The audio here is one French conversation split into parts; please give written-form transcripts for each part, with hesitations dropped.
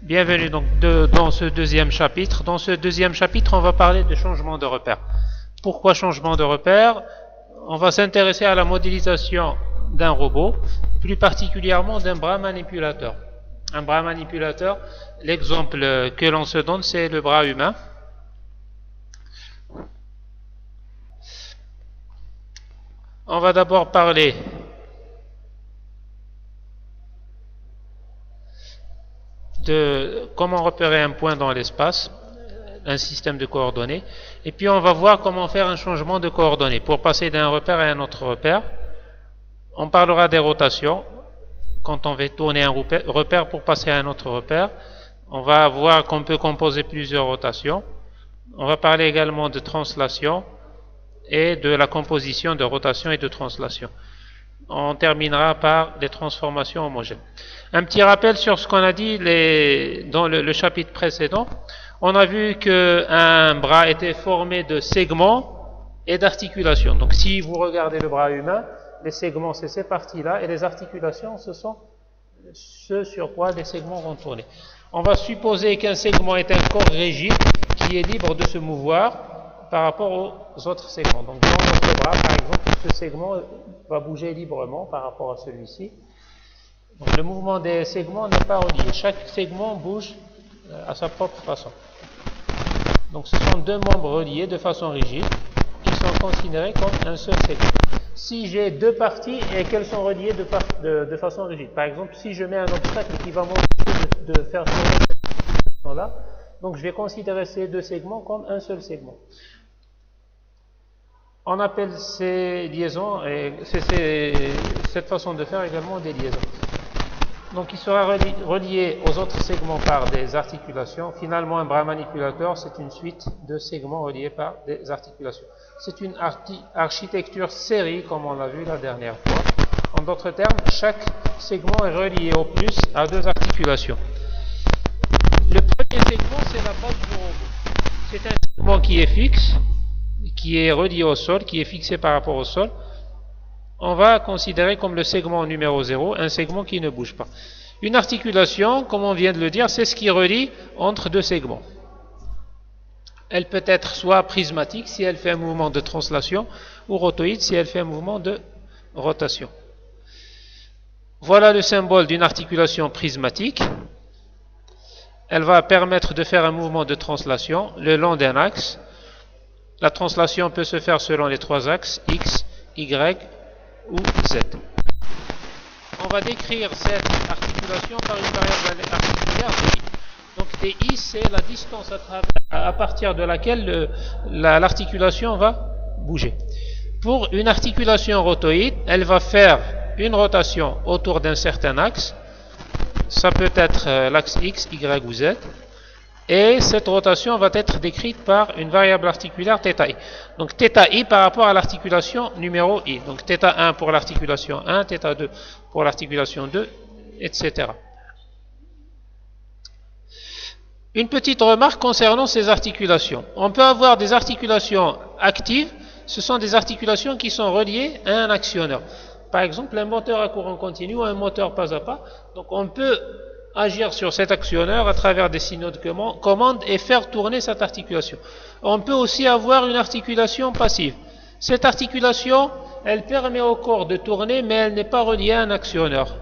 Bienvenue donc dans ce deuxième chapitre. Dans ce deuxième chapitre, on va parler de changement de repère. Pourquoi changement de repère? On va s'intéresser à la modélisation d'un robot, plus particulièrement d'un bras manipulateur. Un bras manipulateur, l'exemple que l'on se donne, c'est le bras humain. On va d'abord parler de comment repérer un point dans l'espace, un système de coordonnées, et puis on va voir comment faire un changement de coordonnées pour passer d'un repère à un autre repère. On parlera des rotations, quand on veut tourner un repère pour passer à un autre repère. On va voir qu'on peut composer plusieurs rotations. On va parler également de translation et de la composition de rotation et de translation. On terminera par des transformations homogènes. Un petit rappel sur ce qu'on a dit dans le chapitre précédent. On a vu qu'un bras était formé de segments et d'articulations. Donc si vous regardez le bras humain, les segments c'est ces parties-là et les articulations ce sont ce sur quoi les segments vont tourner. On va supposer qu'un segment est un corps rigide qui est libre de se mouvoir par rapport aux autres segments. Donc dans notre bras, par exemple, ce segment va bouger librement par rapport à celui-ci. Donc le mouvement des segments n'est pas relié. Chaque segment bouge à sa propre façon. Donc ce sont deux membres reliés de façon rigide qui sont considérés comme un seul segment. Si j'ai deux parties et qu'elles sont reliées de façon rigide, par exemple, si je mets un obstacle qui va m'empêcher de faire tourner cette segment-là, donc je vais considérer ces deux segments comme un seul segment. On appelle ces liaisons, et cette façon de faire également des liaisons. Donc il sera relié aux autres segments par des articulations. Finalement, un bras manipulateur, c'est une suite de segments reliés par des articulations. C'est une architecture série, comme on l'a vu la dernière fois. En d'autres termes, chaque segment est relié au plus à deux articulations. Le premier segment, c'est la base du robot. C'est un segment qui est fixe, qui est relié au sol, qui est fixé par rapport au sol. On va considérer comme le segment numéro 0, un segment qui ne bouge pas. Une articulation, comme on vient de le dire, c'est ce qui relie entre deux segments. Elle peut être soit prismatique si elle fait un mouvement de translation, ou rotoïde si elle fait un mouvement de rotation. Voilà le symbole d'une articulation prismatique. Elle va permettre de faire un mouvement de translation le long d'un axe. La translation peut se faire selon les trois axes, X, Y ou Z. On va décrire cette articulation par une variable articulaire DI. Donc DI, c'est la distance à partir de laquelle l'articulation va bouger. Pour une articulation rotoïde, elle va faire une rotation autour d'un certain axe. Ça peut être l'axe X, Y ou Z. Et cette rotation va être décrite par une variable articulaire θi. Donc θi par rapport à l'articulation numéro I. Donc θ1 pour l'articulation 1, θ2 pour l'articulation 2, etc. Une petite remarque concernant ces articulations. On peut avoir des articulations actives. Ce sont des articulations qui sont reliées à un actionneur. Par exemple, un moteur à courant continu ou un moteur pas à pas. Donc on peut agir sur cet actionneur à travers des signaux de commande et faire tourner cette articulation. On peut aussi avoir une articulation passive. Cette articulation, elle permet au corps de tourner, mais elle n'est pas reliée à un actionneur.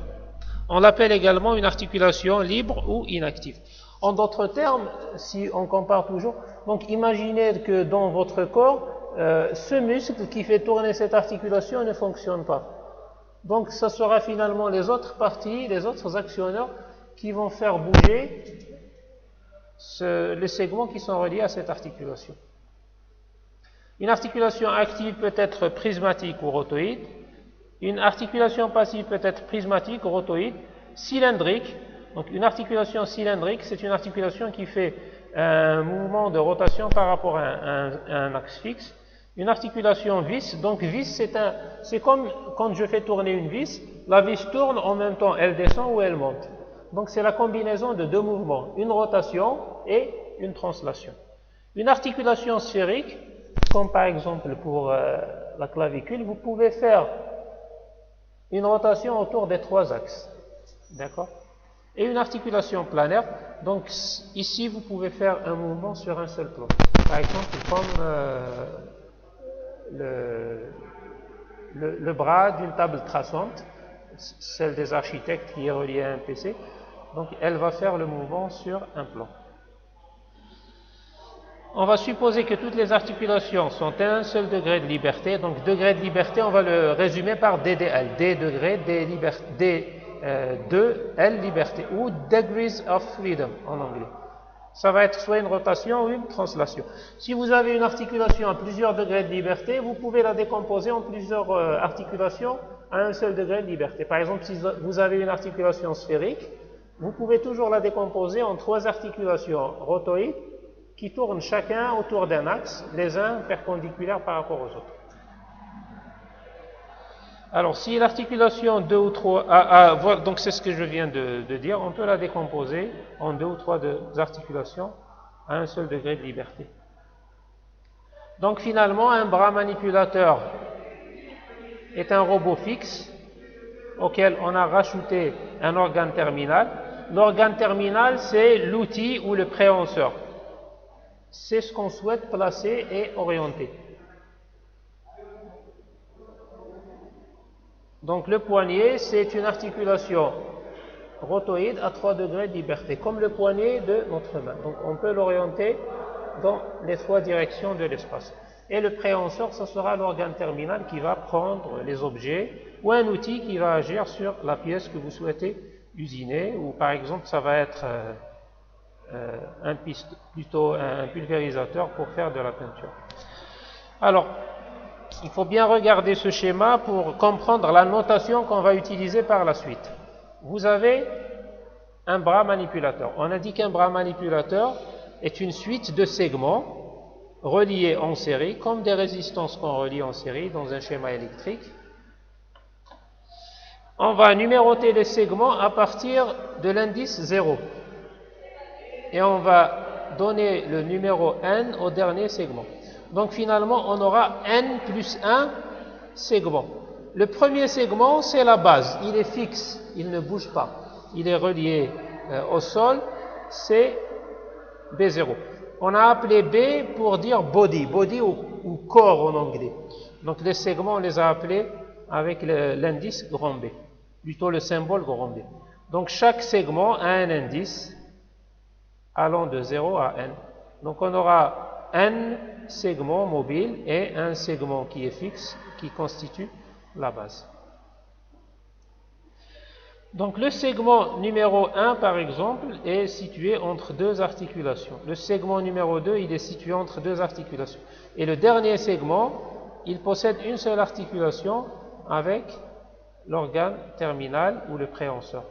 On l'appelle également une articulation libre ou inactive. En d'autres termes, si on compare toujours, donc imaginez que dans votre corps, ce muscle qui fait tourner cette articulation ne fonctionne pas. Donc ce sera finalement les autres parties, les autres actionneurs qui vont faire bouger les segments qui sont reliés à cette articulation. Une articulation active peut être prismatique ou rotoïde. Une articulation passive peut être prismatique ou rotoïde. Cylindrique, donc une articulation cylindrique, c'est une articulation qui fait un mouvement de rotation par rapport à un axe fixe. Une articulation vis, donc vis c'est comme quand je fais tourner une vis, la vis tourne en même temps, elle descend ou elle monte. Donc c'est la combinaison de deux mouvements, une rotation et une translation. Une articulation sphérique, comme par exemple pour la clavicule, vous pouvez faire une rotation autour des trois axes. D'accord? et une articulation planaire. Donc ici, vous pouvez faire un mouvement sur un seul plan. Par exemple, comme le bras d'une table traçante, celle des architectes qui est reliée à un PC. Donc elle va faire le mouvement sur un plan. On va supposer que toutes les articulations sont à un seul degré de liberté. Donc degré de liberté, on va le résumer par DDL. D degré, D2L liberté, ou degrees of freedom en anglais. Ça va être soit une rotation ou une translation. Si vous avez une articulation à plusieurs degrés de liberté, vous pouvez la décomposer en plusieurs articulations à un seul degré de liberté. Par exemple, si vous avez une articulation sphérique, vous pouvez toujours la décomposer en 3 articulations rotoïdes qui tournent chacun autour d'un axe, les uns perpendiculaires par rapport aux autres. Alors, si l'articulation 2 ou 3, donc c'est ce que je viens de dire, on peut la décomposer en 2 ou 3 articulations à un seul degré de liberté. Donc finalement, un bras manipulateur est un robot fixe auquel on a rajouté un organe terminal. L'organe terminal, c'est l'outil ou le préhenseur. C'est ce qu'on souhaite placer et orienter. Donc le poignet, c'est une articulation rotoïde à 3 degrés de liberté, comme le poignet de notre main. Donc on peut l'orienter dans les 3 directions de l'espace. Et le préhenseur, ce sera l'organe terminal qui va prendre les objets, ou un outil qui va agir sur la pièce que vous souhaitez usiner, ou par exemple ça va être plutôt un pulvérisateur pour faire de la peinture. Alors, il faut bien regarder ce schéma pour comprendre la notation qu'on va utiliser par la suite. Vous avez un bras manipulateur. On a dit qu'un bras manipulateur est une suite de segments reliés en série, comme des résistances qu'on relie en série dans un schéma électrique. On va numéroter les segments à partir de l'indice 0. Et on va donner le numéro n au dernier segment. Donc finalement, on aura n plus 1 segments. Le premier segment, c'est la base. Il est fixe, il ne bouge pas. Il est relié au sol, c'est B0. On a appelé B pour dire body, body ou corps en anglais. Donc les segments, on les a appelés avec l'indice grand B, plutôt le symbole grand B. Donc chaque segment a un indice allant de 0 à n. Donc on aura n segments mobiles et un segment qui est fixe, qui constitue la base. Donc le segment numéro 1, par exemple, est situé entre 2 articulations. Le segment numéro 2, il est situé entre 2 articulations. Et le dernier segment, il possède une seule articulation avec l'organe terminal ou le préhenseur.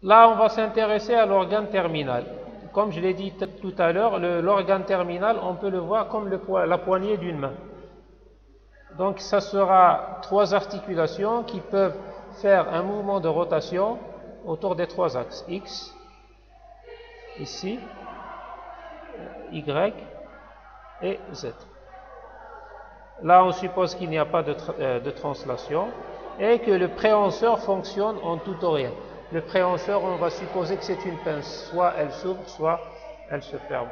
Là, on va s'intéresser à l'organe terminal. Comme je l'ai dit tout à l'heure, l'organe terminal, on peut le voir comme la poignée d'une main. Donc, ça sera 3 articulations qui peuvent faire un mouvement de rotation autour des 3 axes. X, ici, Y et Z. Là, on suppose qu'il n'y a pas de translation et que le préhenseur fonctionne en tout ou rien. Le préhenseur, on va supposer que c'est une pince. Soit elle s'ouvre, soit elle se ferme.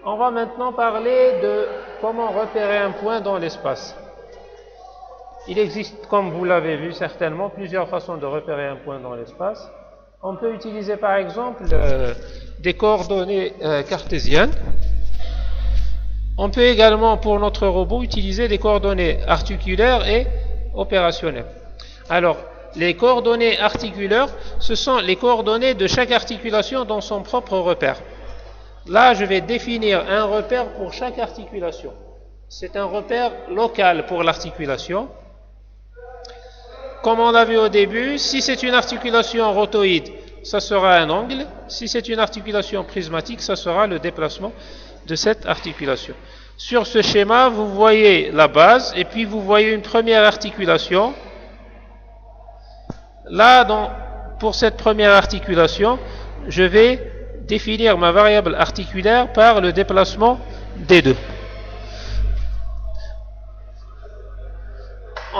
On va maintenant parler de comment repérer un point dans l'espace. Il existe, comme vous l'avez vu certainement, plusieurs façons de repérer un point dans l'espace. On peut utiliser par exemple des coordonnées cartésiennes. On peut également, pour notre robot, utiliser des coordonnées articulaires et opérationnelles. Alors, les coordonnées articulaires, ce sont les coordonnées de chaque articulation dans son propre repère. Là, je vais définir un repère pour chaque articulation. C'est un repère local pour l'articulation. Comme on l'a vu au début, si c'est une articulation rotoïde, ça sera un angle. Si c'est une articulation prismatique, ça sera le déplacement de cette articulation. Sur ce schéma, vous voyez la base et puis vous voyez une première articulation. Là, pour cette première articulation, je vais définir ma variable articulaire par le déplacement D2.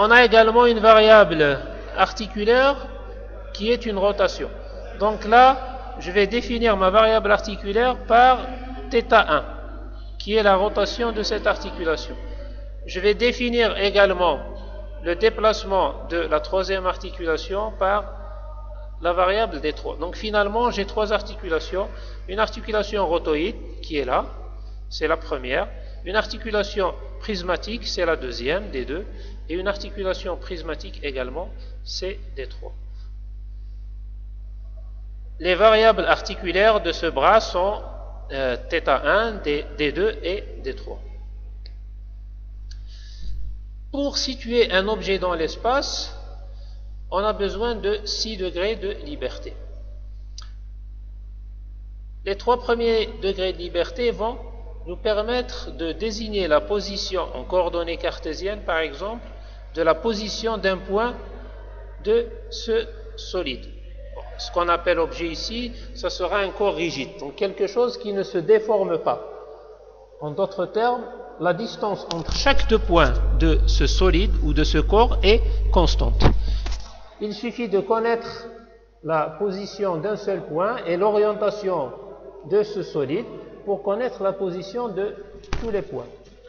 on a également une variable articulaire qui est une rotation. Donc là, je vais définir ma variable articulaire par θ1, qui est la rotation de cette articulation. Je vais définir également le déplacement de la troisième articulation par la variable des trois. Donc finalement, j'ai trois articulations. Une articulation rotoïde, qui est là, c'est la première. Une articulation prismatique, c'est la deuxième des deux. Et une articulation prismatique également, c'est des trois. Les variables articulaires de ce bras sont θ1, D2 et D3. Pour situer un objet dans l'espace, on a besoin de 6 degrés de liberté. Les 3 premiers degrés de liberté vont nous permettre de désigner la position en coordonnées cartésiennes, par exemple, de la position d'un point de ce solide. Bon, ce qu'on appelle objet ici, ça sera un corps rigide, donc quelque chose qui ne se déforme pas. En d'autres termes, la distance entre chaque deux points de ce solide ou de ce corps est constante. Il suffit de connaître la position d'un seul point et l'orientation de ce solide pour connaître la position de tous les points.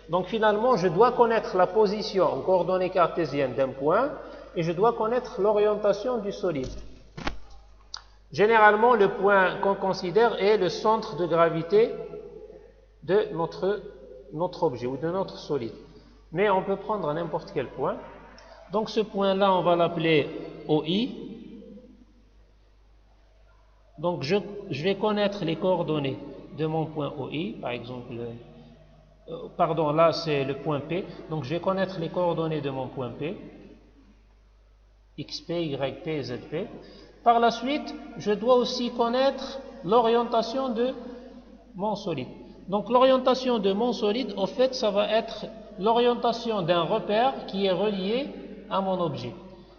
Donc finalement, je dois connaître la position en coordonnées cartésiennes d'un point et je dois connaître l'orientation du solide. Généralement, le point qu'on considère est le centre de gravité de notre objet ou de notre solide. Mais on peut prendre n'importe quel point. Donc ce point-là, on va l'appeler OI. Donc je vais connaître les coordonnées de mon point OI, par exemple, pardon, là c'est le point P. Donc je vais connaître les coordonnées de mon point P, XP, YP et ZP. Par la suite, je dois aussi connaître l'orientation de mon solide. Donc l'orientation de mon solide, au fait, ça va être l'orientation d'un repère qui est relié à mon objet.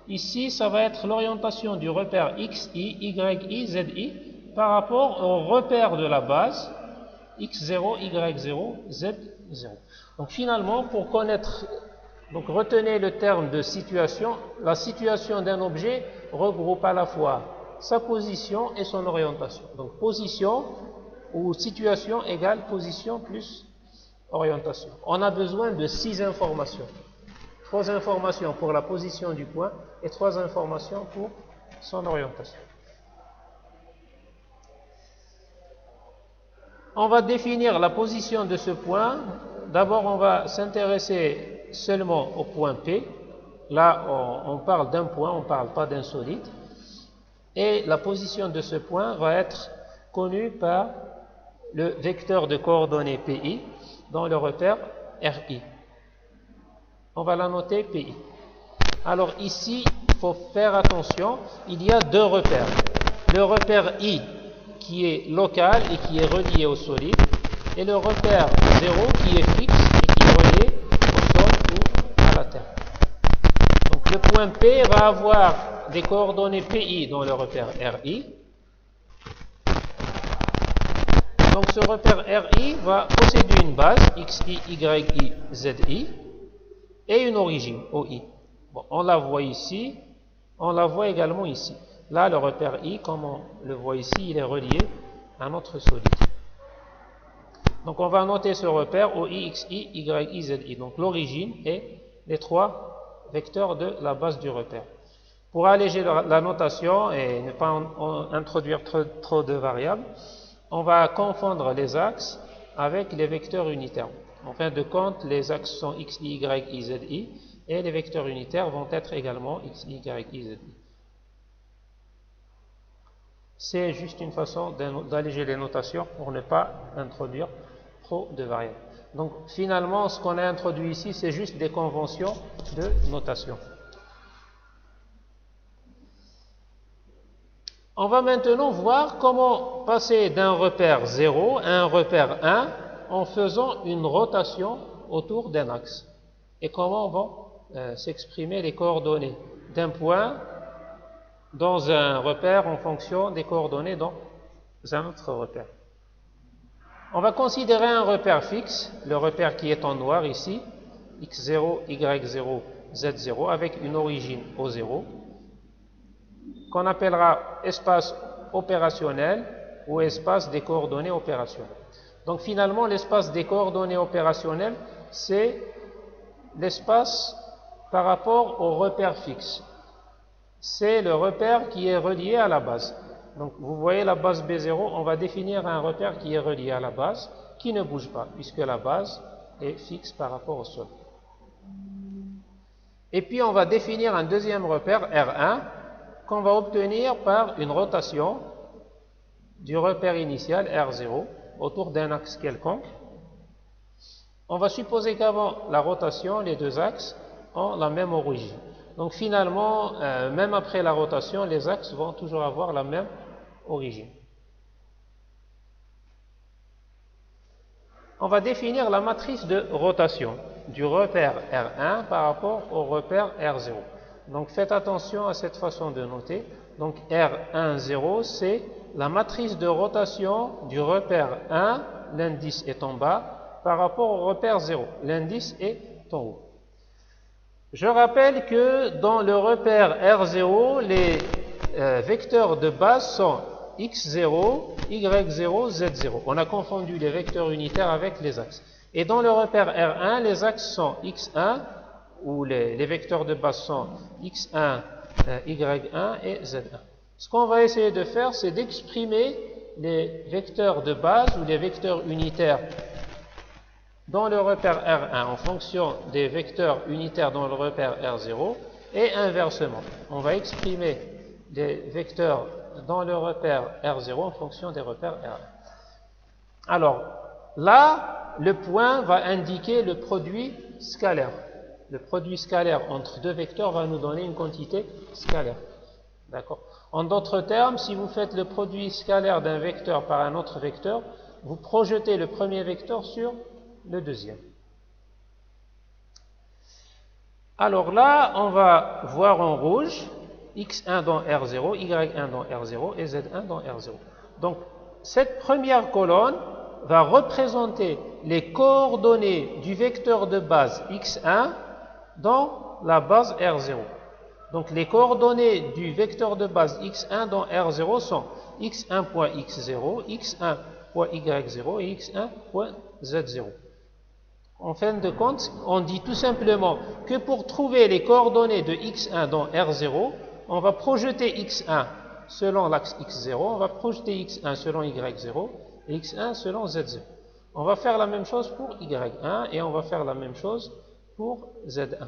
Ici, ça va être l'orientation du repère XI, YI, ZI par rapport au repère de la base X0, Y0, Z0. Donc finalement, pour connaître, donc retenez le terme de situation, la situation d'un objet regroupe à la fois sa position et son orientation. Donc position ou situation égale position plus orientation. On a besoin de 6 informations. 3 informations pour la position du point et 3 informations pour son orientation. On va définir la position de ce point. D'abord, on va s'intéresser seulement au point P. Là, on parle d'un point, on ne parle pas d'un solide. Et la position de ce point va être connue par le vecteur de coordonnées PI dans le repère RI. On va la noter PI. Alors ici, il faut faire attention, il y a 2 repères. Le repère I qui est local et qui est relié au solide, et le repère 0 qui est fixe et qui est relié au sol ou à la terre. Donc le point P va avoir des coordonnées PI dans le repère RI. Donc ce repère RI va posséder une base XI, YI, ZI et une origine OI. Bon, on la voit ici, on la voit également ici. Là, le repère I, comme on le voit ici, il est relié à notre solide. Donc on va noter ce repère OI, XI, YI, ZI. Donc l'origine et les 3 vecteurs de la base du repère. Pour alléger la notation et ne pas introduire trop de variables, on va confondre les axes avec les vecteurs unitaires. En fin de compte, les axes sont XI, YI, ZI et les vecteurs unitaires vont être également XI, YI, ZI. C'est juste une façon d'alléger les notations pour ne pas introduire trop de variables. Donc finalement, ce qu'on a introduit ici, c'est juste des conventions de notation. On va maintenant voir comment passer d'un repère 0 à un repère 1 en faisant une rotation autour d'un axe. Et comment vont s'exprimer les coordonnées d'un point dans un repère en fonction des coordonnées dans un autre repère. On va considérer un repère fixe, le repère qui est en noir ici, x0, y0, Z0 avec une origine au 0, qu'on appellera espace opérationnel ou espace des coordonnées opérationnelles. Donc finalement, l'espace des coordonnées opérationnelles, c'est l'espace par rapport au repère fixe. C'est le repère qui est relié à la base. Donc vous voyez la base B0, on va définir un repère qui est relié à la base, qui ne bouge pas, puisque la base est fixe par rapport au sol. Et puis on va définir un deuxième repère, R1, qu'on va obtenir par une rotation du repère initial, R0, autour d'un axe quelconque. On va supposer qu'avant la rotation, les deux axes ont la même origine. Donc finalement, même après la rotation, les axes vont toujours avoir la même origine. On va définir la matrice de rotation du repère R1 par rapport au repère R0. Donc faites attention à cette façon de noter. Donc R1, 0, c'est la matrice de rotation du repère 1, l'indice est en bas, par rapport au repère 0, l'indice est en haut. Je rappelle que dans le repère R0, les vecteurs de base sont x0, y0, z0. On a confondu les vecteurs unitaires avec les axes. Et dans le repère R1, les axes sont x1, où les vecteurs de base sont x1, y1 et z1. Ce qu'on va essayer de faire, c'est d'exprimer les vecteurs de base ou les vecteurs unitaires dans le repère R1 en fonction des vecteurs unitaires dans le repère R0 et inversement. On va exprimer les vecteurs dans le repère R0 en fonction des repères R1. Alors, là, le point va indiquer le produit scalaire. Le produit scalaire entre deux vecteurs va nous donner une quantité scalaire. D'accord? En d'autres termes, si vous faites le produit scalaire d'un vecteur par un autre vecteur, vous projetez le premier vecteur sur le deuxième. Alors là, on va voir en rouge x1 dans R0, y1 dans R0 et z1 dans R0. Donc, cette première colonne va représenter les coordonnées du vecteur de base x1 dans la base R0. Donc, les coordonnées du vecteur de base x1 dans R0 sont x1.x0, x1.y0 et x1.z0. En fin de compte, on dit tout simplement que pour trouver les coordonnées de x1 dans R0, on va projeter x1 selon l'axe x0, on va projeter x1 selon y0 et x1 selon z0. On va faire la même chose pour y1 et on va faire la même chose pour z1.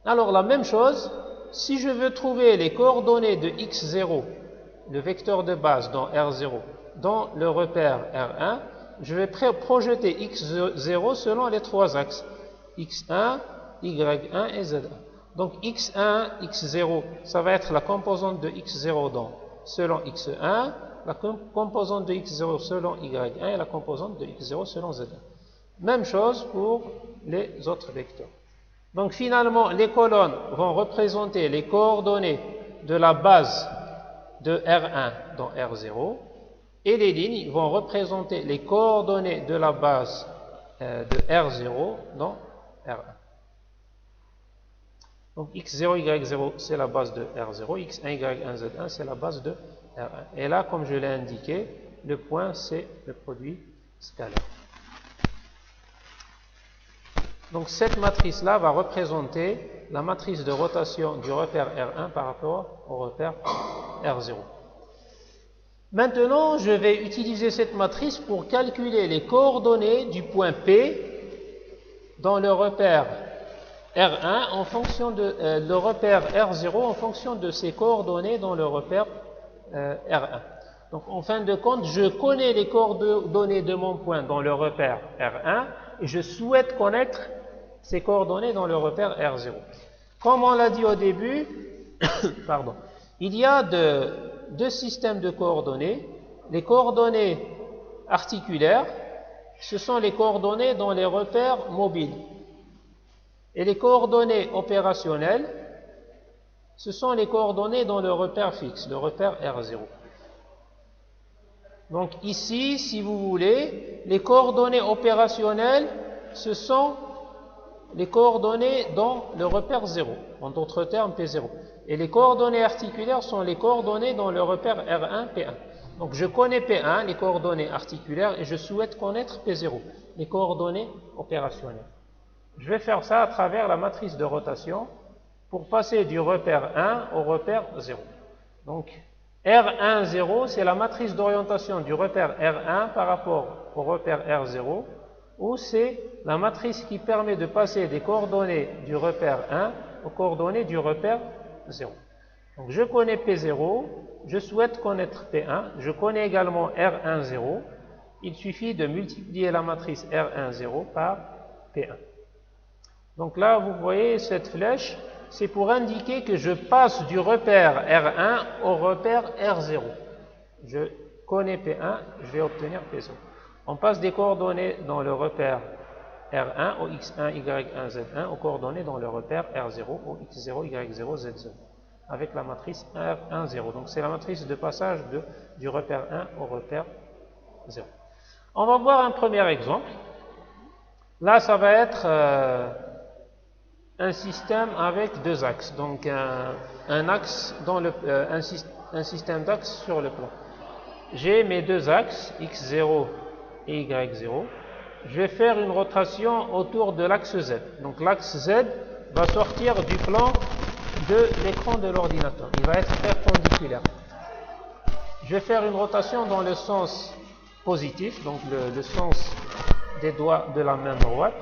Alors la même chose, si je veux trouver les coordonnées de x0, le vecteur de base dans R0, dans le repère R1, je vais projeter x0 selon les trois axes, x1, y1 et z1. Donc x1, x0, ça va être la composante de x0 selon x1, la composante de x0 selon y1 et la composante de x0 selon z1. Même chose pour les autres vecteurs. Donc finalement, les colonnes vont représenter les coordonnées de la base de R1 dans R0 et les lignes vont représenter les coordonnées de la base de R0 dans R1. Donc x0, y0 c'est la base de R0, x1, y1, z1 c'est la base de R1. Et là, comme je l'ai indiqué, le point c'est le produit scalaire. Donc cette matrice-là va représenter la matrice de rotation du repère R1 par rapport au repère R0. Maintenant, je vais utiliser cette matrice pour calculer les coordonnées du point P dans le repère R1 en fonction de le repère R0 en fonction de ses coordonnées dans le repère R1. Donc en fin de compte, je connais les coordonnées de mon point dans le repère R1 et je souhaite connaître ces coordonnées dans le repère R0. Comme on l'a dit au début, pardon, il y a deux systèmes de coordonnées. Les coordonnées articulaires, ce sont les coordonnées dans les repères mobiles. Et les coordonnées opérationnelles, ce sont les coordonnées dans le repère fixe, le repère R0. Donc ici, si vous voulez, les coordonnées opérationnelles, ce sont les coordonnées dans le repère 0, en d'autres termes P0. Et les coordonnées articulaires sont les coordonnées dans le repère R1, P1. Donc je connais P1, les coordonnées articulaires, et je souhaite connaître P0, les coordonnées opérationnelles. Je vais faire ça à travers la matrice de rotation pour passer du repère 1 au repère 0. Donc R1, 0, c'est la matrice d'orientation du repère R1 par rapport au repère R0, ou c'est la matrice qui permet de passer des coordonnées du repère 1 aux coordonnées du repère 0. Donc je connais P0, je souhaite connaître P1, je connais également R1, 0. Il suffit de multiplier la matrice R1, 0 par P1. Donc là, vous voyez cette flèche, c'est pour indiquer que je passe du repère R1 au repère R0. Je connais P1, je vais obtenir P0. On passe des coordonnées dans le repère R1 au X1, Y1, Z1, aux coordonnées dans le repère R0 au X0, Y0, Z0, avec la matrice R1, 0. Donc c'est la matrice de passage du repère 1 au repère 0. On va voir un premier exemple. Là, ça va être un système avec deux axes, donc un axe dans un système d'axes sur le plan. J'ai mes deux axes, X0 et Y0. Je vais faire une rotation autour de l'axe Z. Donc l'axe Z va sortir du plan de l'écran de l'ordinateur. Il va être perpendiculaire. Je vais faire une rotation dans le sens positif, donc le sens des doigts de la main droite.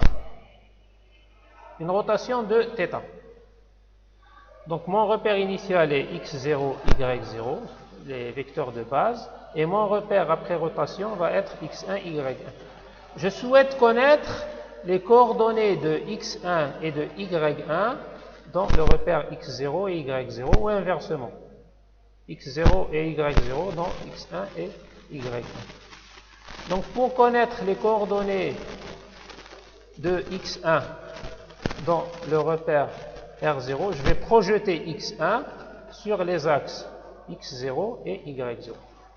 Une rotation de θ. Donc mon repère initial est x0, y0, les vecteurs de base, et mon repère après rotation va être x1, y1. Je souhaite connaître les coordonnées de x1 et de y1 dans le repère x0 et y0, ou inversement, x0 et y0 dans x1 et y1. Donc pour connaître les coordonnées de x1 dans le repère R0, je vais projeter x1 sur les axes x0 et y0.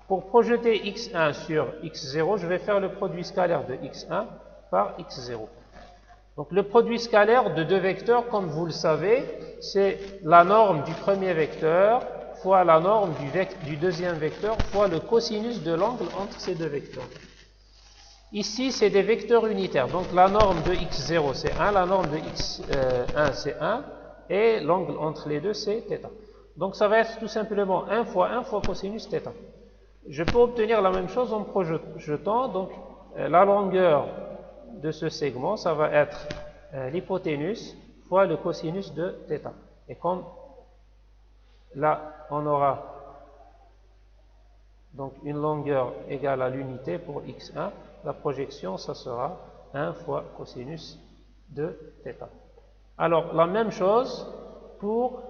Pour projeter x1 sur x0, je vais faire le produit scalaire de x1 par x0. Donc le produit scalaire de deux vecteurs, comme vous le savez, c'est la norme du premier vecteur fois la norme du deuxième vecteur fois le cosinus de l'angle entre ces deux vecteurs. Ici, c'est des vecteurs unitaires. Donc la norme de x0 c'est 1, la norme de x1 c'est 1, et l'angle entre les deux c'est θ. Donc ça va être tout simplement 1 fois cosinus θ. Je peux obtenir la même chose en projetant, donc la longueur de ce segment, ça va être l'hypoténuse fois le cosinus de θ. Et comme là, on aura donc une longueur égale à l'unité pour x1, la projection, ça sera 1 fois cosinus de θ. Alors, la même chose pour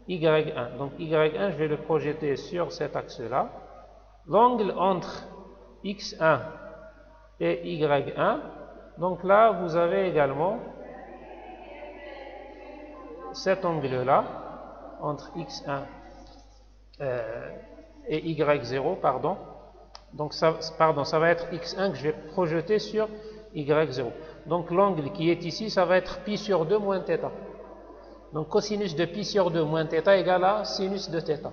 y1. Donc, y1, je vais le projeter sur cet axe-là. L'angle entre x1 et y1, donc là, vous avez également cet angle-là, entre x1 et y0, pardon. Donc ça va être x1 que je vais projeter sur y0. Donc l'angle qui est ici, ça va être pi sur 2 moins θ. Donc cosinus de pi sur 2 moins θ égale à sinus de θ.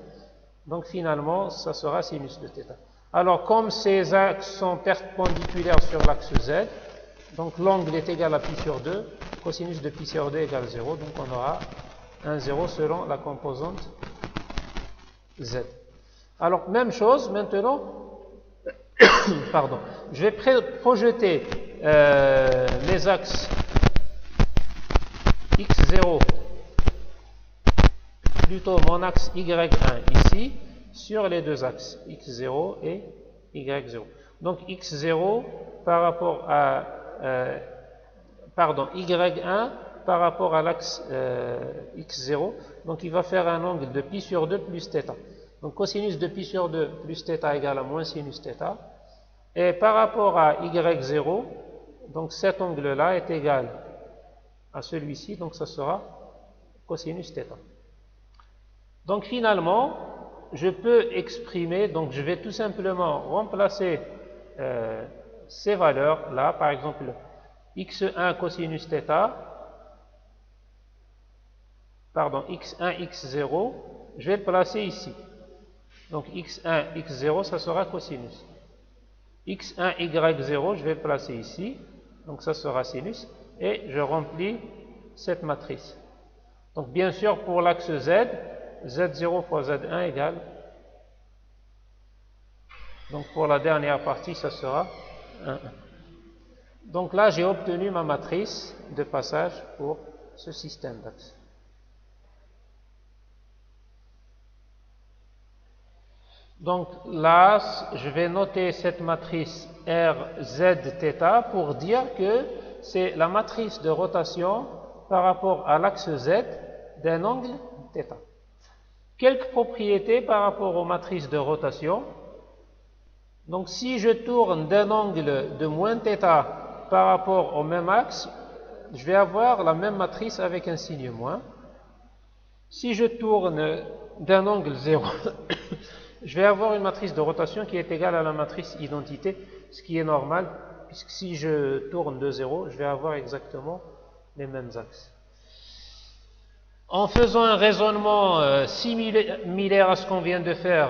Donc finalement, ça sera sinus de θ. Alors comme ces axes sont perpendiculaires sur l'axe Z, donc l'angle est égal à pi sur 2, cosinus de pi sur 2 égale 0, donc on aura un 0 selon la composante Z. Alors même chose, maintenant, pardon, je vais projeter les axes x0, plutôt mon axe y1 ici, sur les deux axes x0 et y0. Donc x0 par rapport à y1 par rapport à l'axe x0, donc il va faire un angle de pi sur 2 plus θ. Donc cosinus de pi sur 2 plus θ égale à moins sinus θ. Et par rapport à y0, donc cet angle-là est égal à celui-ci, donc ça sera cosinus θ. Donc finalement, je peux exprimer, donc je vais tout simplement remplacer ces valeurs-là, par exemple x1 cosinus θ pardon, x1, x0, je vais le placer ici. Donc x1, x0, ça sera cosinus. x1, y0, je vais le placer ici. Donc ça sera sinus. Et je remplis cette matrice. Donc bien sûr, pour l'axe z, z0 fois z1 égale. Donc pour la dernière partie, ça sera 1, 1. Donc là, j'ai obtenu ma matrice de passage pour ce système d'axes. Donc là, je vais noter cette matrice RZθ pour dire que c'est la matrice de rotation par rapport à l'axe Z d'un angle θ. Quelques propriétés par rapport aux matrices de rotation. Donc si je tourne d'un angle de moins θ par rapport au même axe, je vais avoir la même matrice avec un signe moins. Si je tourne d'un angle 0, je vais avoir une matrice de rotation qui est égale à la matrice identité, ce qui est normal, puisque si je tourne de 0, je vais avoir exactement les mêmes axes. En faisant un raisonnement similaire à ce qu'on vient de faire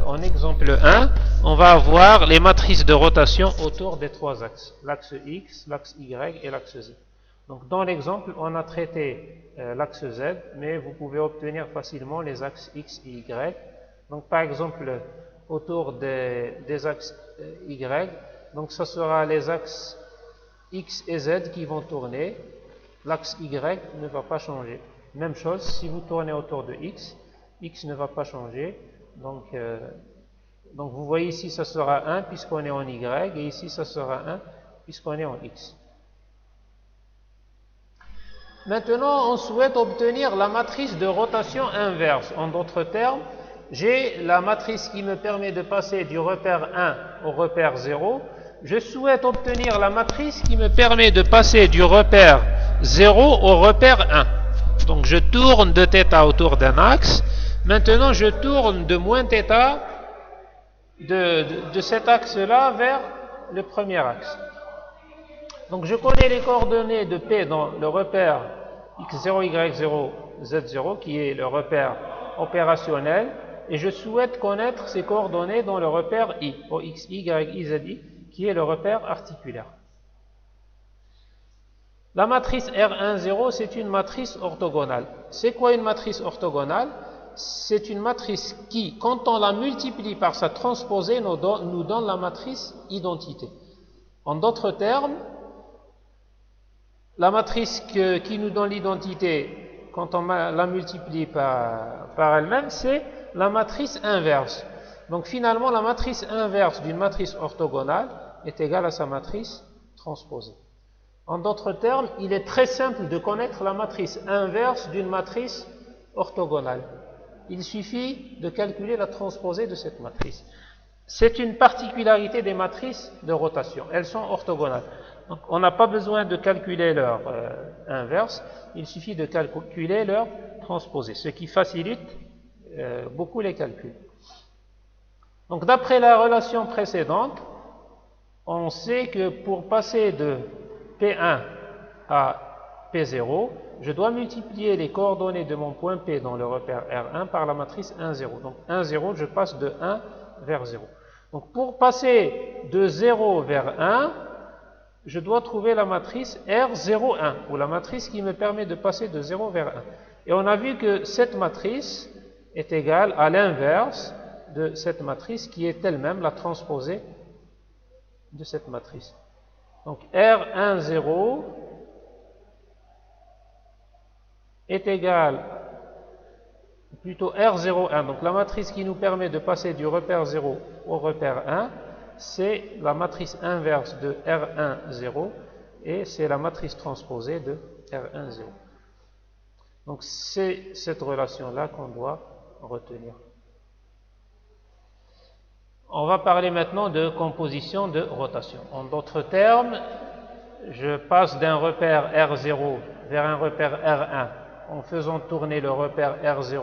en exemple 1, on va avoir les matrices de rotation autour des trois axes, l'axe X, l'axe Y et l'axe Z. Donc dans l'exemple, on a traité l'axe Z, mais vous pouvez obtenir facilement les axes X et Y. Donc par exemple, autour des axes Y, donc ça sera les axes X et Z qui vont tourner, l'axe Y ne va pas changer. Même chose, si vous tournez autour de X, X ne va pas changer. Donc vous voyez ici, ça sera 1 puisqu'on est en Y, et ici, ça sera 1 puisqu'on est en X. Maintenant, on souhaite obtenir la matrice de rotation inverse. En d'autres termes, j'ai la matrice qui me permet de passer du repère 1 au repère 0. Je souhaite obtenir la matrice qui me permet de passer du repère 0 au repère 1. Donc je tourne de θ autour d'un axe. Maintenant, je tourne de moins θ de cet axe-là vers le premier axe. Donc je connais les coordonnées de P dans le repère x0, y0, z0, qui est le repère opérationnel, et je souhaite connaître ces coordonnées dans le repère I, OX, Y, IZI, qui est le repère articulaire. La matrice R10, c'est une matrice orthogonale. C'est quoi une matrice orthogonale? C'est une matrice qui, quand on la multiplie par sa transposée, nous donne la matrice identité. En d'autres termes, la matrice qui nous donne l'identité, quand on la multiplie par elle-même, c'est la matrice inverse. Donc finalement, la matrice inverse d'une matrice orthogonale est égale à sa matrice transposée. En d'autres termes, il est très simple de connaître la matrice inverse d'une matrice orthogonale. Il suffit de calculer la transposée de cette matrice. C'est une particularité des matrices de rotation. Elles sont orthogonales. Donc, on n'a pas besoin de calculer leur inverse, il suffit de calculer leur transposée, ce qui facilite beaucoup les calculs. Donc, d'après la relation précédente, on sait que pour passer de P1 à P0, je dois multiplier les coordonnées de mon point P dans le repère R1 par la matrice 1, 0. Donc 1, 0, je passe de 1 vers 0. Donc pour passer de 0 vers 1, je dois trouver la matrice R01, ou la matrice qui me permet de passer de 0 vers 1. Et on a vu que cette matrice est égale à l'inverse de cette matrice qui est elle-même la transposée de cette matrice. Donc R10 est égal, plutôt R01, donc la matrice qui nous permet de passer du repère 0 au repère 1, c'est la matrice inverse de R10 et c'est la matrice transposée de R10. Donc c'est cette relation-là qu'on doit retenir. On va parler maintenant de composition de rotation. En d'autres termes, je passe d'un repère R0 vers un repère R1 en faisant tourner le repère R0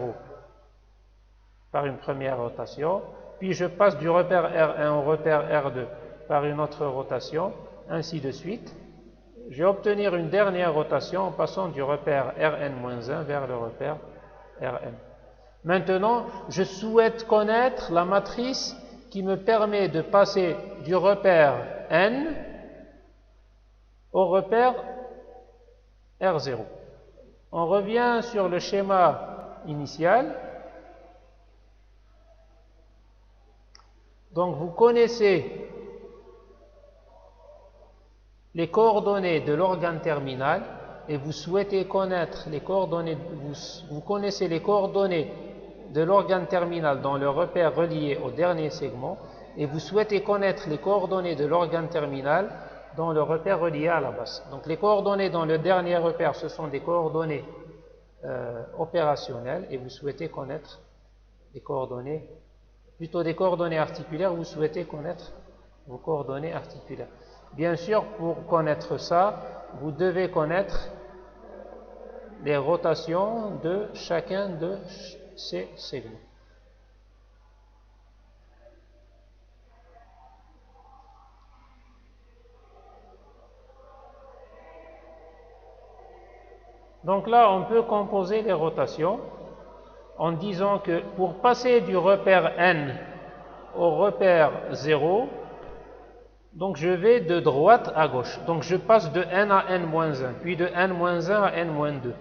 par une première rotation, puis je passe du repère R1 au repère R2 par une autre rotation, ainsi de suite. je vais obtenir une dernière rotation en passant du repère Rn-1 vers le repère Rn. Maintenant, je souhaite connaître la matrice qui me permet de passer du repère N au repère R0. On revient sur le schéma initial. Donc vous connaissez les coordonnées de l'organe terminal et vous souhaitez connaître les coordonnées, vous connaissez les coordonnées de l'organe terminal dans le repère relié au dernier segment et vous souhaitez connaître les coordonnées de l'organe terminal dans le repère relié à la base. Donc les coordonnées dans le dernier repère, ce sont des coordonnées opérationnelles et vous souhaitez connaître des coordonnées, plutôt des coordonnées articulaires, vous souhaitez connaître vos coordonnées articulaires. Bien sûr, pour connaître ça, vous devez connaître les rotations de chacun de ces segments. Donc là, on peut composer les rotations en disant que pour passer du repère N au repère 0, donc je vais de droite à gauche. Donc je passe de N à N-1, puis de N-1 à N-2,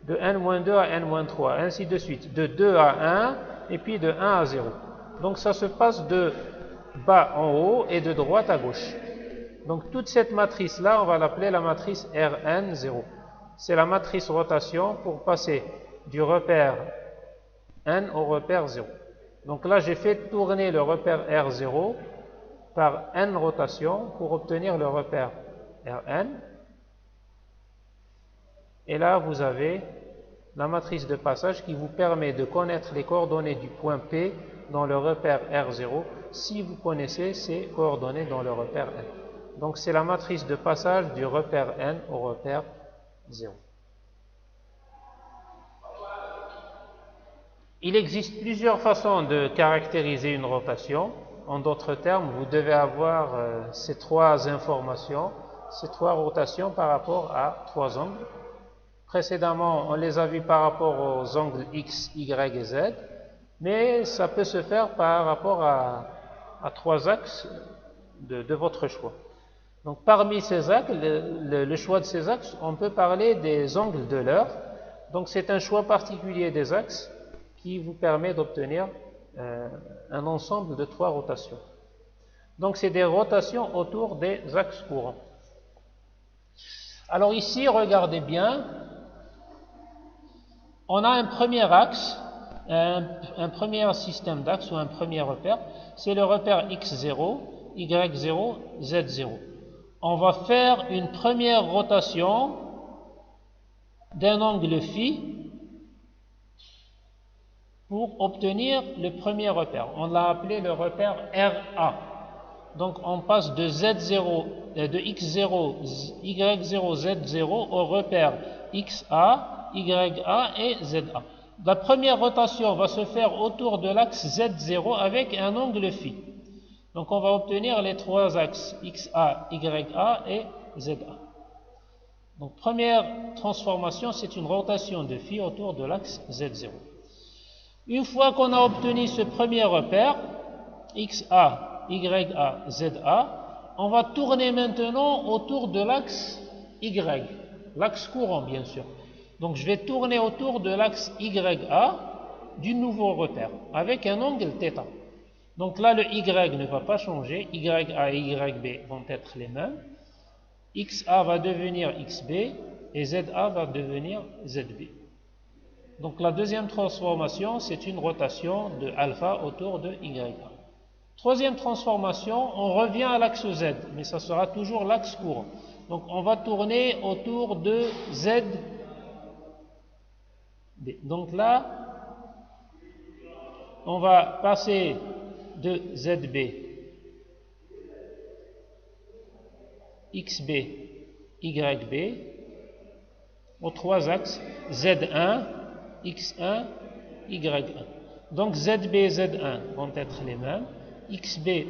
de N-2 à N-3, ainsi de suite, de 2 à 1, et puis de 1 à 0. Donc ça se passe de bas en haut et de droite à gauche. Donc toute cette matrice-là, on va l'appeler la matrice Rn0. C'est la matrice rotation pour passer du repère N au repère 0. Donc là, j'ai fait tourner le repère R0 par N rotations pour obtenir le repère Rn. Et là, vous avez la matrice de passage qui vous permet de connaître les coordonnées du point P dans le repère R0 si vous connaissez ces coordonnées dans le repère N. Donc c'est la matrice de passage du repère N au repère 0. Il existe plusieurs façons de caractériser une rotation. En d'autres termes, vous devez avoir ces trois informations, ces trois rotations par rapport à trois angles. Précédemment, on les a vus par rapport aux angles X, Y et Z, mais ça peut se faire par rapport à trois axes de votre choix. Donc parmi ces axes, le choix de ces axes, on peut parler des angles d'Euler. Donc c'est un choix particulier des axes qui vous permet d'obtenir un ensemble de trois rotations. Donc c'est des rotations autour des axes courants. Alors ici, regardez bien, on a un premier axe, un premier système d'axes ou un premier repère, c'est le repère X0, Y0, Z0. On va faire une première rotation d'un angle phi pour obtenir le premier repère. On l'a appelé le repère RA. Donc on passe de Z0, de X0, Y0, Z0 au repère XA, YA et ZA. La première rotation va se faire autour de l'axe Z0 avec un angle phi. Donc on va obtenir les trois axes XA, YA et ZA. Donc première transformation, c'est une rotation de phi autour de l'axe Z0. Une fois qu'on a obtenu ce premier repère, XA, YA, ZA, on va tourner maintenant autour de l'axe Y, l'axe courant bien sûr. Donc je vais tourner autour de l'axe YA du nouveau repère, avec un angle θ. Donc là, le Y ne va pas changer, YA et YB vont être les mêmes. XA va devenir XB et ZA va devenir ZB. Donc la deuxième transformation, c'est une rotation de alpha autour de YA. Troisième transformation, on revient à l'axe Z, mais ça sera toujours l'axe courant. Donc on va tourner autour de ZB. Donc là, on va passer de ZB, XB, YB aux trois axes Z1, X1, Y1. Donc ZB et Z1 vont être les mêmes, XB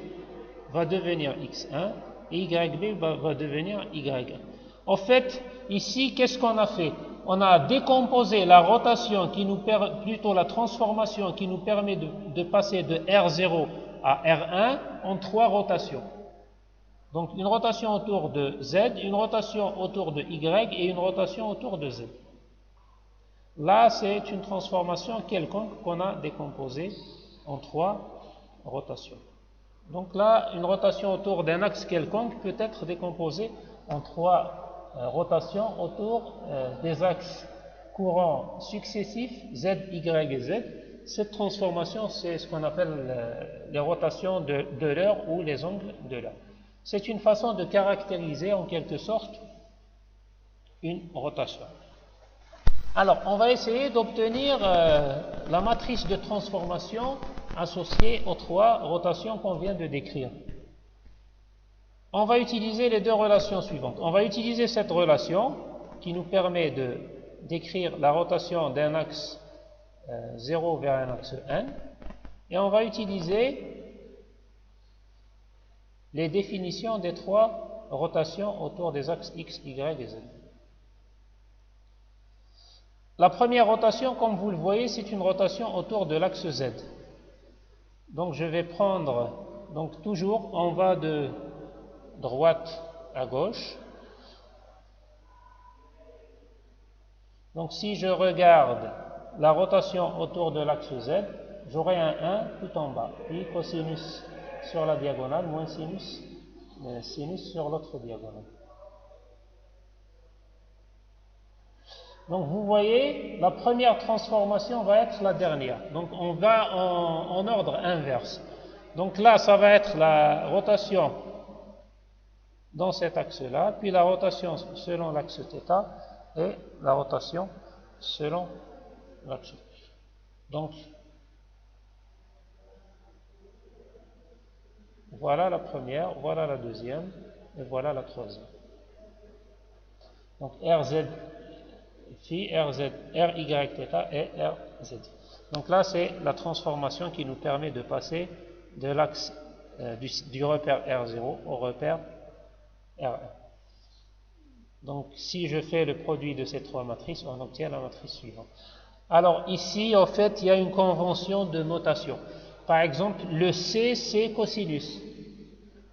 va devenir X1 et YB va devenir Y1. En fait, ici, qu'est-ce qu'on a fait? On a décomposé la rotation plutôt la transformation qui nous permet de passer de R0 à R1 en 3 rotations. Donc une rotation autour de Z, une rotation autour de Y et une rotation autour de Z. Là, c'est une transformation quelconque qu'on a décomposée en 3 rotations. Donc là, une rotation autour d'un axe quelconque peut être décomposée en 3 rotations autour des axes courants successifs Z, Y et Z. Cette transformation, c'est ce qu'on appelle les rotations de l'heure ou les angles de l'heure. C'est une façon de caractériser en quelque sorte une rotation. Alors, on va essayer d'obtenir la matrice de transformation associée aux 3 rotations qu'on vient de décrire. On va utiliser les 2 relations suivantes. On va utiliser cette relation qui nous permet de décrire la rotation d'un axe 0 vers un axe n, et on va utiliser les définitions des 3 rotations autour des axes x, y et z. La première rotation, comme vous le voyez, c'est une rotation autour de l'axe z. Donc je vais prendre, donc toujours on va de droite à gauche. Donc si je regarde la rotation autour de l'axe z, j'aurai un 1 tout en bas, puis cosinus sur la diagonale, moins sinus sur l'autre diagonale. Donc vous voyez, la première transformation va être la dernière. Donc on va en ordre inverse. Donc là, ça va être la rotation dans cet axe-là, puis la rotation selon l'axe θ et la rotation selon l'axe. Donc voilà la première, voilà la deuxième, et voilà la troisième. Donc RZ phi, RZ, RYθ et RZ. Donc là, c'est la transformation qui nous permet de passer de l'axe du repère R0 au repère R1. Donc si je fais le produit de ces 3 matrices, on obtient la matrice suivante. Alors ici, en fait, il y a une convention de notation. Par exemple, le C, c'est cosinus.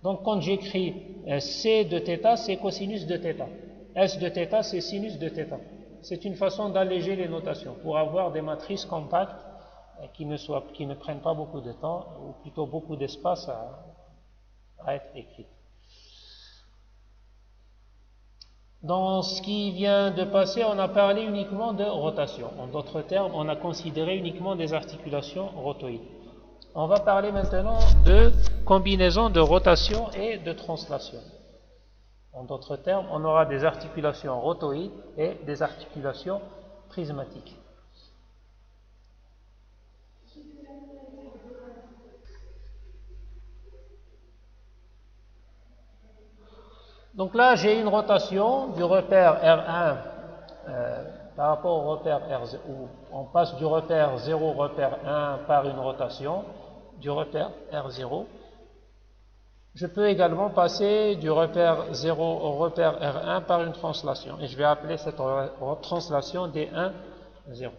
Donc quand j'écris C de θ, c'est cosinus de θ. S de θ, c'est sinus de θ. C'est une façon d'alléger les notations pour avoir des matrices compactes qui ne prennent pas beaucoup de temps, ou plutôt beaucoup d'espace à être écrites. Dans ce qui vient de passer, on a parlé uniquement de rotation. En d'autres termes, on a considéré uniquement des articulations rotoïdes. On va parler maintenant de combinaison de rotation et de translation. En d'autres termes, on aura des articulations rotoïdes et des articulations prismatiques. Donc là, j'ai une rotation du repère R1 par rapport au repère R0, où on passe du repère 0 au repère 1 par une rotation du repère R0. Je peux également passer du repère 0 au repère R1 par une translation, et je vais appeler cette translation D1, 0.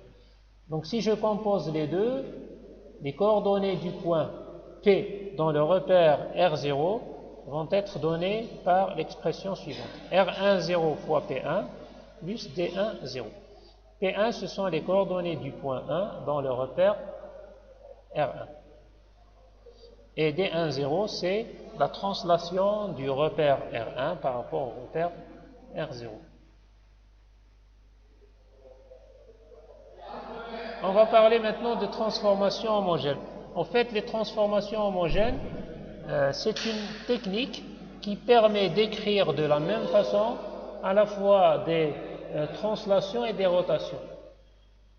Donc si je compose les deux, les coordonnées du point P dans le repère R0 vont être données par l'expression suivante. R1, 0 fois P1 plus D1, 0. P1, ce sont les coordonnées du point 1 dans le repère R1. Et D1, 0, c'est la translation du repère R1 par rapport au repère R0. On va parler maintenant de transformation homogène. En fait, les transformations homogènes, c'est une technique qui permet d'écrire de la même façon à la fois des translations et des rotations,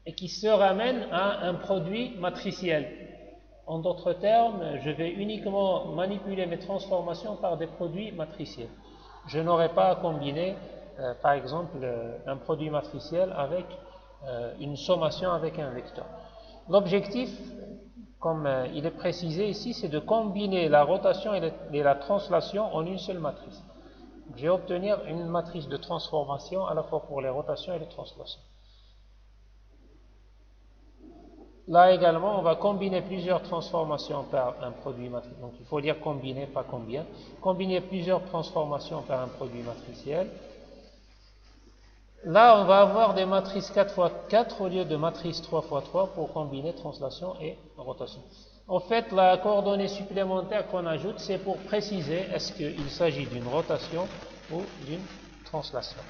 et qui se ramène à un produit matriciel. En d'autres termes, je vais uniquement manipuler mes transformations par des produits matriciels. Je n'aurai pas à combiner, par exemple, un produit matriciel avec une sommation avec un vecteur. L'objectif, comme il est précisé ici, c'est de combiner la rotation et la translation en une seule matrice. je vais obtenir une matrice de transformation à la fois pour les rotations et les translations. Là également, on va combiner plusieurs transformations par un produit matriciel. Donc il faut dire combiner, pas combien. Combiner plusieurs transformations par un produit matriciel. Là, on va avoir des matrices 4x4 au lieu de matrices 3x3 pour combiner translation et rotation. En fait, la coordonnée supplémentaire qu'on ajoute, c'est pour préciser est-ce qu'il s'agit d'une rotation ou d'une translation.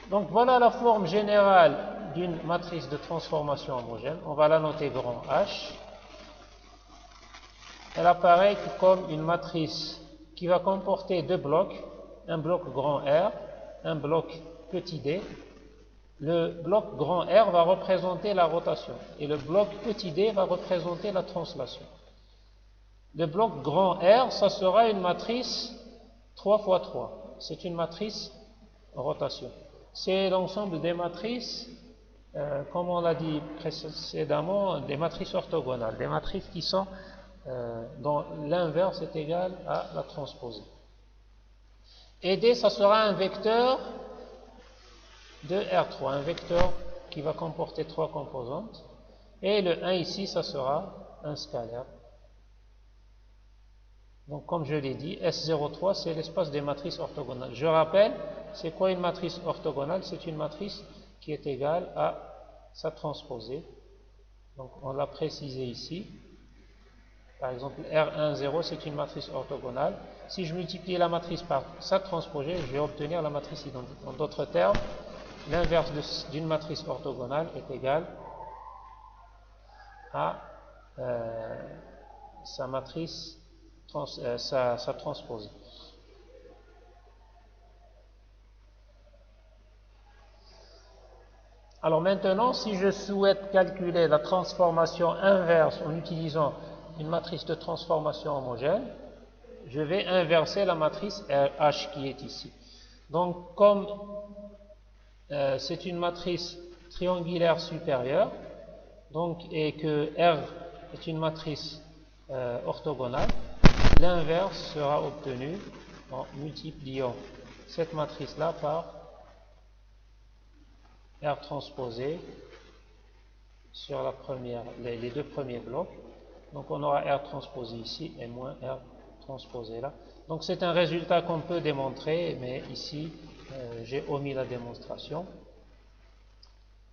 Donc voilà la forme générale d'une matrice de transformation homogène. On va la noter grand H. Elle apparaît comme une matrice qui va comporter deux blocs, un bloc grand R, un bloc petit d. Le bloc grand R va représenter la rotation et le bloc petit d va représenter la translation. Le bloc grand R, ça sera une matrice 3x3. C'est une matrice rotation. C'est l'ensemble des matrices, comme on l'a dit précédemment, des matrices orthogonales, des matrices qui sont dont l'inverse est égal à la transposée. Et D, ça sera un vecteur de R3, un vecteur qui va comporter trois composantes. Et le 1 ici, ça sera un scalaire. Donc, comme je l'ai dit, S03, c'est l'espace des matrices orthogonales. Je rappelle, c'est quoi une matrice orthogonale? C'est une matrice qui est égale à sa transposée. Donc, on l'a précisé ici. Par exemple, R10, c'est une matrice orthogonale. Si je multiplie la matrice par sa transposée, je vais obtenir la matrice identique. En d'autres termes, l'inverse d'une matrice orthogonale est égal à sa matrice sa transposée. Alors maintenant, si je souhaite calculer la transformation inverse en utilisant une matrice de transformation homogène, je vais inverser la matrice H qui est ici. Donc comme c'est une matrice triangulaire supérieure, donc, et que R est une matrice orthogonale, l'inverse sera obtenu en multipliant cette matrice-là par R transposé sur la première, les deux premiers blocs. Donc on aura R transposé ici et moins R transposé là. Donc c'est un résultat qu'on peut démontrer, mais ici j'ai omis la démonstration.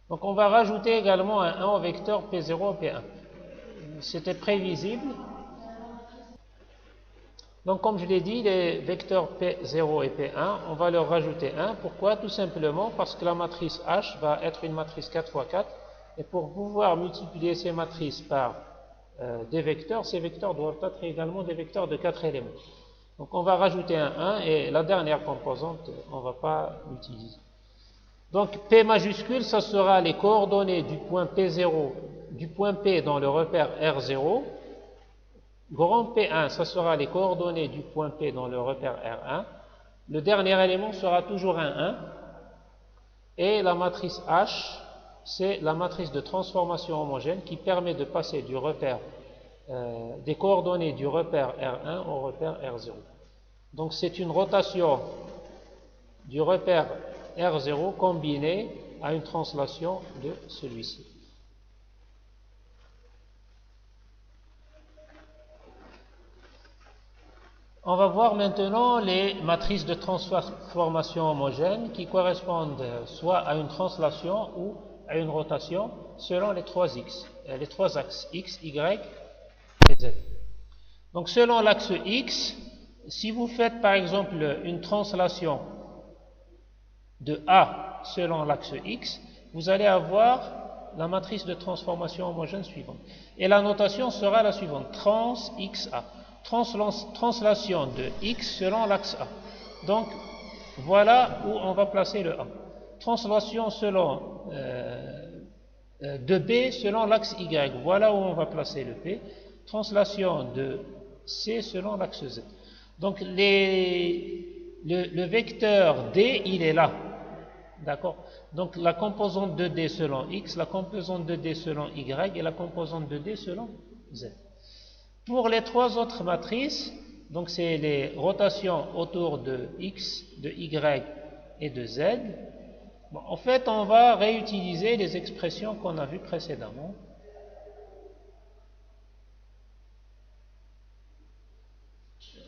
Donc on va rajouter également un 1 au vecteur P0 et P1. C'était prévisible. Donc comme je l'ai dit, les vecteurs P0 et P1, on va leur rajouter 1. Pourquoi? Tout simplement parce que la matrice H va être une matrice 4x4. Et pour pouvoir multiplier ces matrices par des vecteurs, ces vecteurs doivent être également des vecteurs de 4 éléments. Donc on va rajouter un 1 et la dernière composante, on ne va pas l'utiliser. Donc P majuscule, ça sera les coordonnées du point P0, du point P dans le repère R0. Grand P1, ça sera les coordonnées du point P dans le repère R1. Le dernier élément sera toujours un 1. Et la matrice H, c'est la matrice de transformation homogène qui permet de passer du repère, des coordonnées du repère R1 au repère R0. Donc c'est une rotation du repère R0 combinée à une translation de celui-ci. On va voir maintenant les matrices de transformation homogène qui correspondent soit à une translation ou à une rotation selon les trois axes X, Y et Z. Donc selon l'axe X, si vous faites par exemple une translation de A selon l'axe X, vous allez avoir la matrice de transformation homogène suivante. Et la notation sera la suivante, trans XA. Translation de X selon l'axe A. Donc, voilà où on va placer le A. Translation selon de B selon l'axe Y. Voilà où on va placer le P. Translation de C selon l'axe Z. Donc, le vecteur D, il est là. D'accord? Donc, la composante de D selon X, la composante de D selon Y et la composante de D selon Z. Pour les trois autres matrices, Donc c'est les rotations autour de X, de Y et de Z. Bon, en fait, on va réutiliser les expressions qu'on a vues précédemment.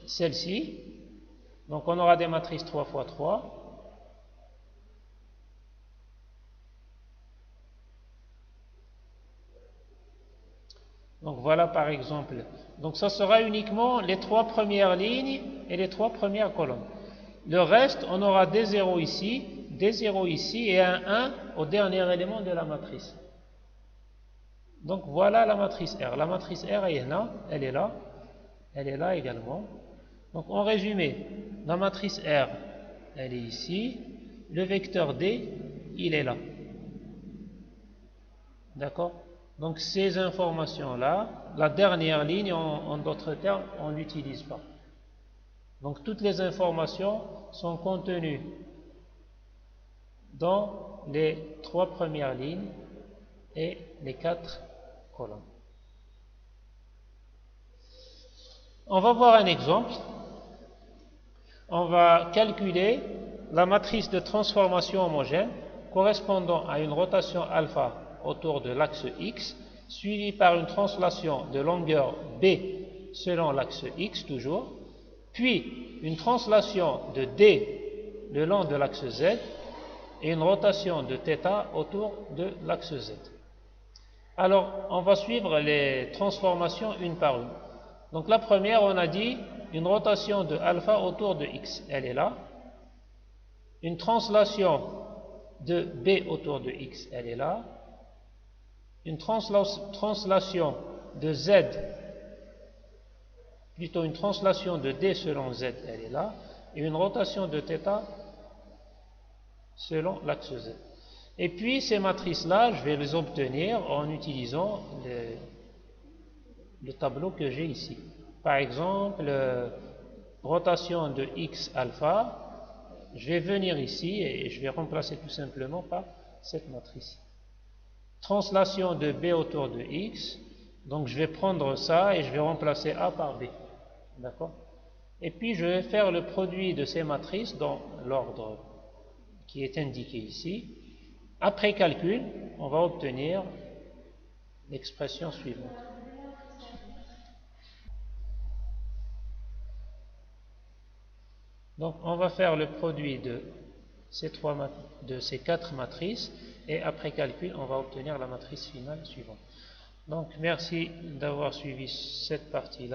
Celle-ci. Donc on aura des matrices 3 x 3. Donc voilà par exemple. Donc ça sera uniquement les 3 premières lignes et les 3 premières colonnes. Le reste, on aura des 0 ici, des 0 ici et un 1 au dernier élément de la matrice. Donc voilà la matrice R. La matrice R est là, elle est là, elle est là également. Donc en résumé, la matrice R, elle est ici, le vecteur D, il est là. D'accord? Donc ces informations-là, la dernière ligne, en d'autres termes, on n'utilise pas. Donc toutes les informations sont contenues dans les 3 premières lignes et les 4 colonnes. On va voir un exemple. On va calculer la matrice de transformation homogène correspondant à une rotation alpha autour de l'axe X, suivie par une translation de longueur B selon l'axe X toujours, puis une translation de D le long de l'axe Z et une rotation de θ autour de l'axe Z. Alors, on va suivre les transformations une par une. Donc la première, on a dit une rotation de alpha autour de X, elle est là. Une translation de B autour de X, elle est là. Une translation de Z, plutôt une translation de D selon Z, elle est là. Et une rotation de θ selon l'axe Z. Et puis ces matrices-là, je vais les obtenir en utilisant le tableau que j'ai ici. Par exemple, rotation de X alpha, je vais venir ici et je vais remplacer tout simplement par cette matrice. Translation de B autour de X, donc je vais prendre ça et je vais remplacer A par B. D'accord? Et puis je vais faire le produit de ces matrices dans l'ordre qui est indiqué ici. Après calcul, on va obtenir l'expression suivante. Donc on va faire le produit de ces 4 matrices et après calcul, on va obtenir la matrice finale suivante. Donc merci d'avoir suivi cette partie-là.